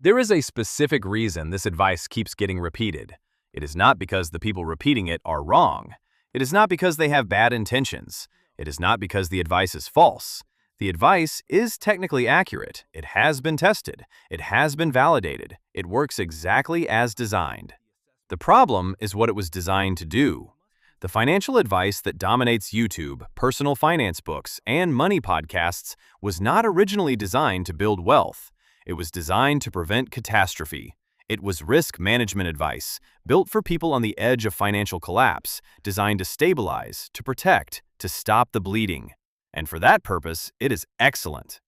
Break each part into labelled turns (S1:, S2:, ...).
S1: There is a specific reason this advice keeps getting repeated. It is not because the people repeating it are wrong. It is not because they have bad intentions. It is not because the advice is false. The advice is technically accurate. It has been tested. It has been validated. It works exactly as designed. The problem is what it was designed to do. The financial advice that dominates YouTube, personal finance books, and money podcasts was not originally designed to build wealth. It was designed to prevent catastrophe. It was risk management advice, built for people on the edge of financial collapse, designed to stabilize, to protect, to stop the bleeding. And for that purpose, it is excellent.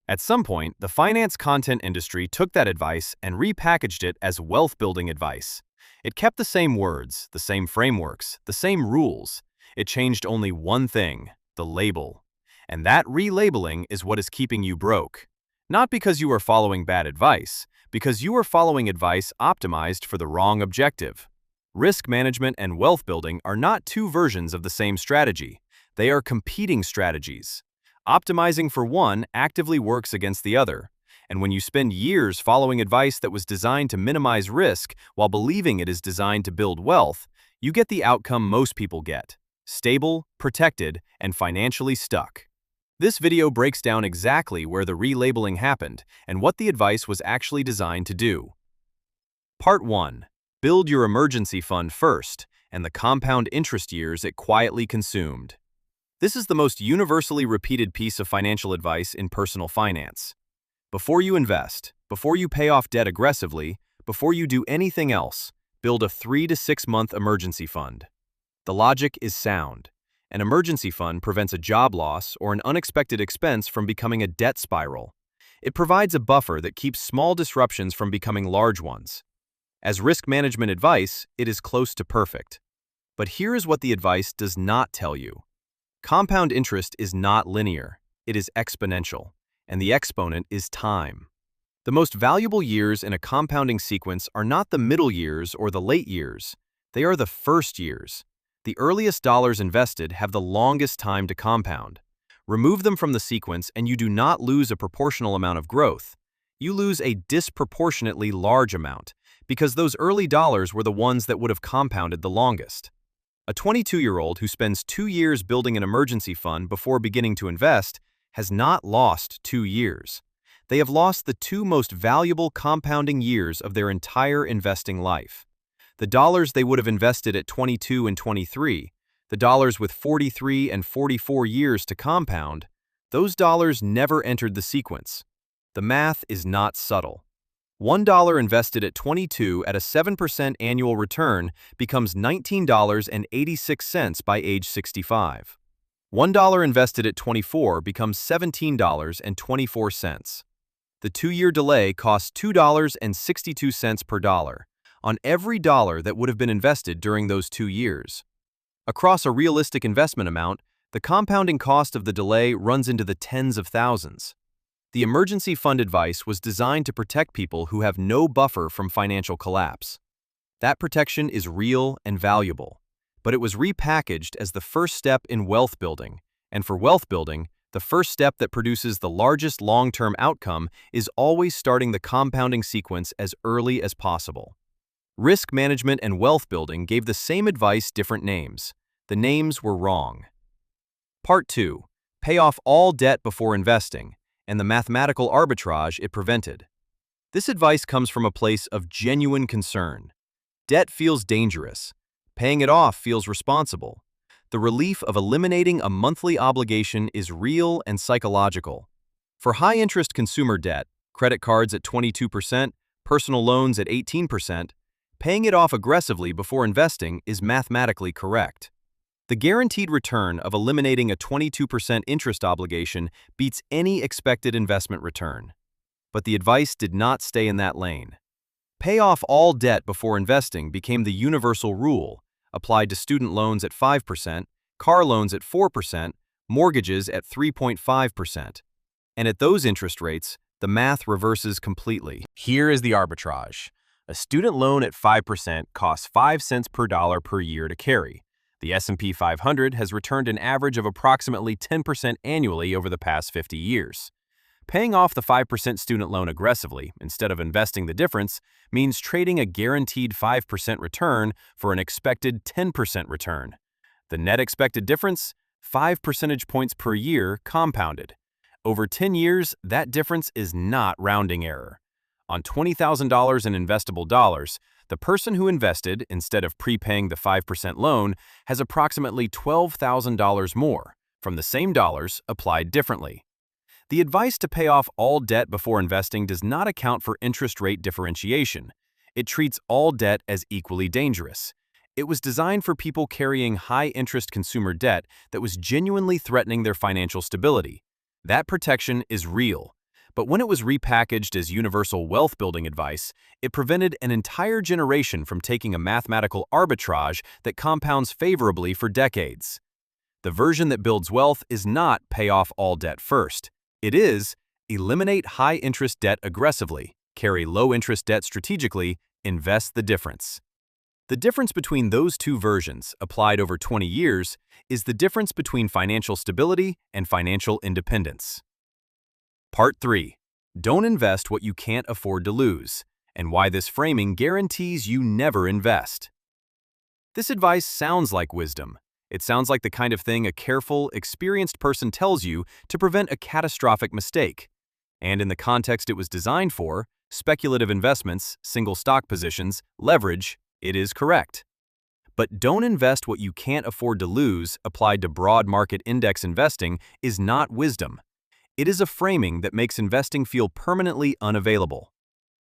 S1: At some point, the finance content industry took that advice and repackaged it as wealth-building advice. It kept the same words, the same frameworks, the same rules. It changed only one thing, the label. And that relabeling is what is keeping you broke. Not because you are following bad advice, because you are following advice optimized for the wrong objective. Risk management and wealth building are not two versions of the same strategy. They are competing strategies. Optimizing for one actively works against the other. And when you spend years following advice that was designed to minimize risk while believing it is designed to build wealth, you get the outcome most people get: stable, protected, and financially stuck. This video breaks down exactly where the relabeling happened and what the advice was actually designed to do. Part 1. Build your emergency fund first, and the compound interest years it quietly consumed. This is the most universally repeated piece of financial advice in personal finance. Before you invest, before you pay off debt aggressively, before you do anything else, build a 3 to 6 month emergency fund. The logic is sound. An emergency fund prevents a job loss or an unexpected expense from becoming a debt spiral. It provides a buffer that keeps small disruptions from becoming large ones. As risk management advice, it is close to perfect. But here is what the advice does not tell you. Compound interest is not linear, it is exponential, and the exponent is time. The most valuable years in a compounding sequence are not the middle years or the late years, they are the first years. The earliest dollars invested have the longest time to compound. Remove them from the sequence and you do not lose a proportional amount of growth. You lose a disproportionately large amount, because those early dollars were the ones that would have compounded the longest. A 22-year-old who spends 2 years building an emergency fund before beginning to invest has not lost 2 years. They have lost the 2 most valuable compounding years of their entire investing life. The dollars they would have invested at 22 and 23, the dollars with 43 and 44 years to compound, those dollars never entered the sequence. The math is not subtle. $1 invested at 22 at a 7% annual return becomes $19.86 by age 65. $1 invested at 24 becomes $17.24. The 2-year delay costs $2.62 per dollar on every dollar that would have been invested during those 2 years. Across a realistic investment amount, the compounding cost of the delay runs into the tens of thousands. The emergency fund advice was designed to protect people who have no buffer from financial collapse. That protection is real and valuable, but it was repackaged as the first step in wealth building, and for wealth building, the first step that produces the largest long-term outcome is always starting the compounding sequence as early as possible. Risk management and wealth building gave the same advice different names. The names were wrong. Part 2. Pay off all debt before investing, and the mathematical arbitrage it prevented. This advice comes from a place of genuine concern. Debt feels dangerous. Paying it off feels responsible. The relief of eliminating a monthly obligation is real and psychological. For high-interest consumer debt, credit cards at 22%, personal loans at 18%, paying it off aggressively before investing is mathematically correct. The guaranteed return of eliminating a 22% interest obligation beats any expected investment return. But the advice did not stay in that lane. Pay off all debt before investing became the universal rule, applied to student loans at 5%, car loans at 4%, mortgages at 3.5%. And at those interest rates, the math reverses completely. Here is the arbitrage. A student loan at 5% costs 5 cents per dollar per year to carry. The S&P 500 has returned an average of approximately 10% annually over the past 50 years. Paying off the 5% student loan aggressively, instead of investing the difference, means trading a guaranteed 5% return for an expected 10% return. The net expected difference? 5 percentage points per year compounded. Over 10 years, that difference is not rounding error. On $20,000 in investable dollars, the person who invested, instead of prepaying the 5% loan, has approximately $12,000 more from the same dollars applied differently. The advice to pay off all debt before investing does not account for interest rate differentiation. It treats all debt as equally dangerous. It was designed for people carrying high-interest consumer debt that was genuinely threatening their financial stability. That protection is real. But when it was repackaged as universal wealth-building advice, it prevented an entire generation from taking a mathematical arbitrage that compounds favorably for decades. The version that builds wealth is not pay off all debt first. It is eliminate high-interest debt aggressively, carry low-interest debt strategically, invest the difference. The difference between those two versions, applied over 20 years, is the difference between financial stability and financial independence. Part 3. Don't invest what you can't afford to lose, and why this framing guarantees you never invest. This advice sounds like wisdom. It sounds like the kind of thing a careful, experienced person tells you to prevent a catastrophic mistake. And in the context it was designed for, speculative investments, single stock positions, leverage, it is correct. But don't invest what you can't afford to lose applied to broad market index investing is not wisdom. It is a framing that makes investing feel permanently unavailable.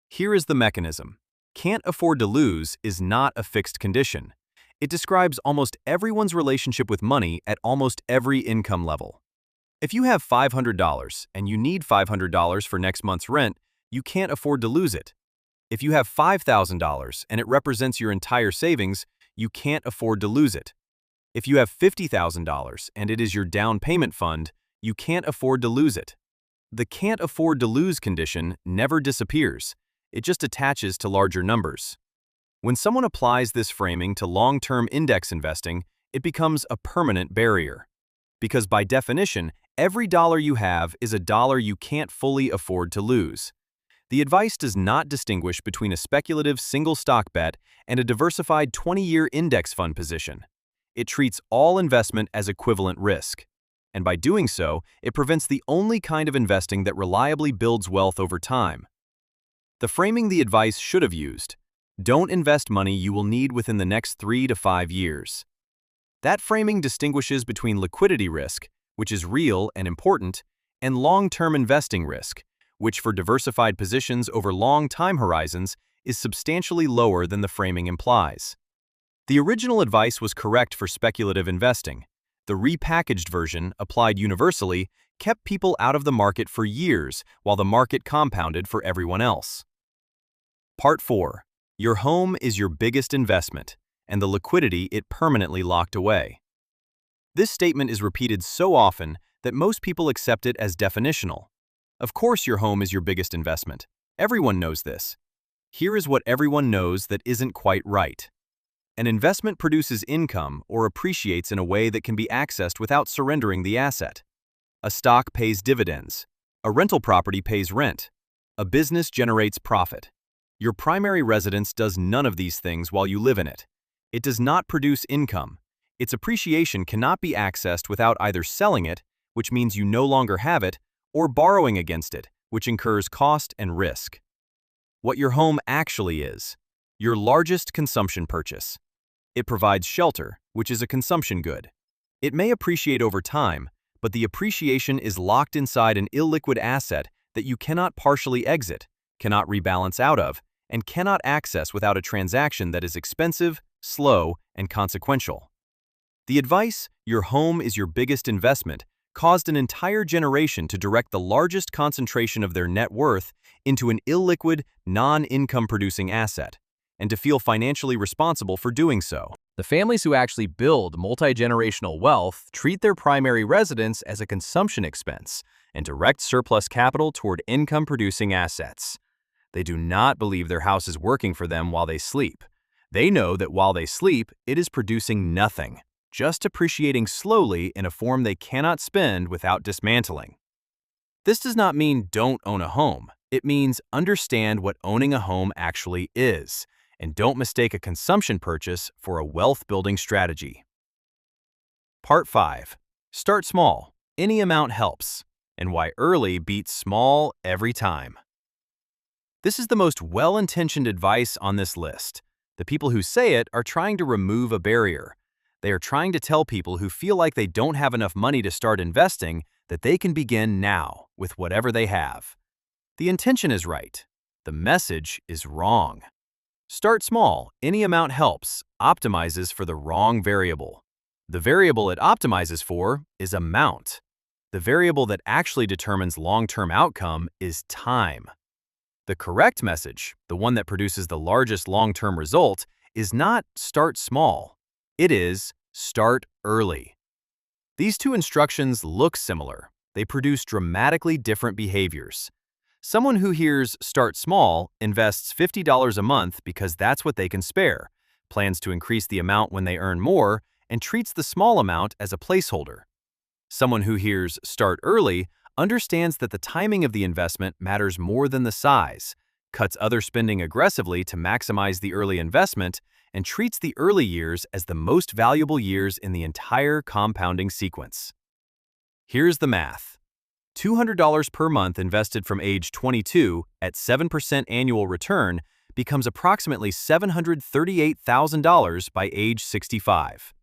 S1: Here is the mechanism. Can't afford to lose is not a fixed condition. It describes almost everyone's relationship with money at almost every income level. If you have $500 and you need $500 for next month's rent, you can't afford to lose it. If you have $5,000 and it represents your entire savings, you can't afford to lose it. If you have $50,000 and it is your down payment fund, you can't afford to lose it. The can't afford to lose condition never disappears. It just attaches to larger numbers. When someone applies this framing to long-term index investing, it becomes a permanent barrier. Because by definition, every dollar you have is a dollar you can't fully afford to lose. The advice does not distinguish between a speculative single stock bet and a diversified 20-year index fund position. It treats all investment as equivalent risk. And by doing so, it prevents the only kind of investing that reliably builds wealth over time. The framing the advice should have used: don't invest money you will need within the next 3 to 5 years. That framing distinguishes between liquidity risk, which is real and important, and long-term investing risk, which for diversified positions over long time horizons is substantially lower than the framing implies. The original advice was correct for speculative investing. The repackaged version, applied universally, kept people out of the market for years while the market compounded for everyone else. Part 4. Your home is your biggest investment, and the liquidity it permanently locked away. This statement is repeated so often that most people accept it as definitional. Of course your home is your biggest investment. Everyone knows this. Here is what everyone knows that isn't quite right. An investment produces income or appreciates in a way that can be accessed without surrendering the asset. A stock pays dividends. A rental property pays rent. A business generates profit. Your primary residence does none of these things while you live in it. It does not produce income. Its appreciation cannot be accessed without either selling it, which means you no longer have it, or borrowing against it, which incurs cost and risk. What your home actually is: your largest consumption purchase. It provides shelter, which is a consumption good. It may appreciate over time, but the appreciation is locked inside an illiquid asset that you cannot partially exit, cannot rebalance out of, and cannot access without a transaction that is expensive, slow, and consequential. The advice, your home is your biggest investment, caused an entire generation to direct the largest concentration of their net worth into an illiquid, non-income producing asset, and to feel financially responsible for doing so. The families who actually build multi-generational wealth treat their primary residence as a consumption expense and direct surplus capital toward income-producing assets. They do not believe their house is working for them while they sleep. They know that while they sleep, it is producing nothing, just appreciating slowly in a form they cannot spend without dismantling. This does not mean don't own a home. It means understand what owning a home actually is, and don't mistake a consumption purchase for a wealth-building strategy. Part 5. Start small. Any amount helps, and why early beats small every time. This is the most well-intentioned advice on this list. The people who say it are trying to remove a barrier. They are trying to tell people who feel like they don't have enough money to start investing that they can begin now with whatever they have. The intention is right. The message is wrong. Start small. Any amount helps optimizes for the wrong variable. The variable it optimizes for is amount. The variable that actually determines long-term outcome is time. The correct message, the one that produces the largest long-term result, is not start small. It is start early. These two instructions look similar. They produce dramatically different behaviors. Someone who hears start small invests $50 a month because that's what they can spare, plans to increase the amount when they earn more, and treats the small amount as a placeholder. Someone who hears start early understands that the timing of the investment matters more than the size, cuts other spending aggressively to maximize the early investment, and treats the early years as the most valuable years in the entire compounding sequence. Here's the math. $200 per month invested from age 22 at 7% annual return becomes approximately $738,000 by age 65.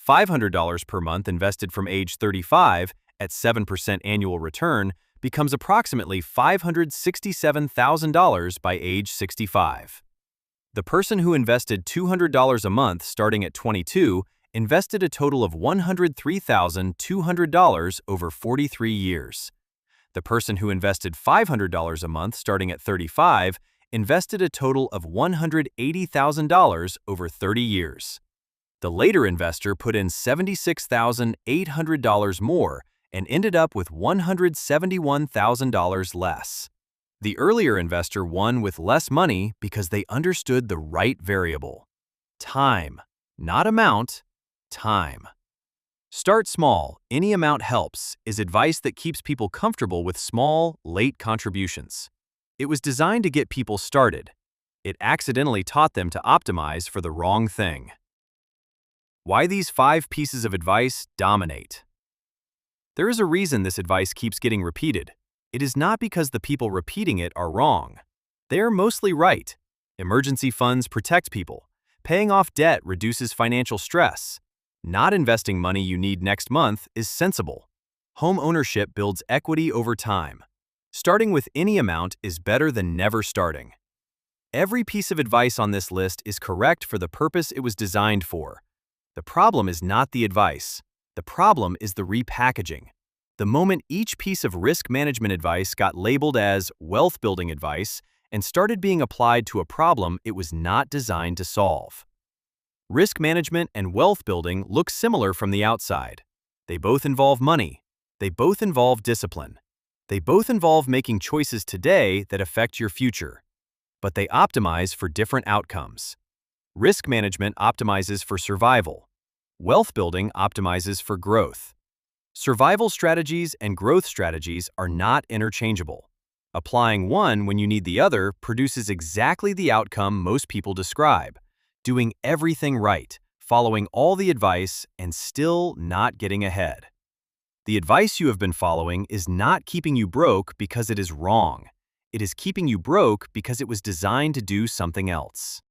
S1: $500 per month invested from age 35 at 7% annual return becomes approximately $567,000 by age 65. The person who invested $200 a month starting at 22 invested a total of $103,200 over 43 years. The person who invested $500 a month starting at 35 invested a total of $180,000 over 30 years. The later investor put in $76,800 more and ended up with $171,000 less. The earlier investor won with less money because they understood the right variable. Time, not amount, time. Start small, any amount helps, is advice that keeps people comfortable with small, late contributions. It was designed to get people started. It accidentally taught them to optimize for the wrong thing. Why these 5 pieces of advice dominate. There is a reason this advice keeps getting repeated. It is not because the people repeating it are wrong. They are mostly right. Emergency funds protect people. Paying off debt reduces financial stress. Not investing money you need next month is sensible. Home ownership builds equity over time. Starting with any amount is better than never starting. Every piece of advice on this list is correct for the purpose it was designed for. The problem is not the advice. The problem is the repackaging. The moment each piece of risk management advice got labeled as wealth-building advice and started being applied to a problem it was not designed to solve. Risk management and wealth building look similar from the outside. They both involve money. They both involve discipline. They both involve making choices today that affect your future. But they optimize for different outcomes. Risk management optimizes for survival. Wealth building optimizes for growth. Survival strategies and growth strategies are not interchangeable. Applying one when you need the other produces exactly the outcome most people describe: doing everything right, following all the advice, and still not getting ahead. The advice you have been following is not keeping you broke because it is wrong. It is keeping you broke because it was designed to do something else.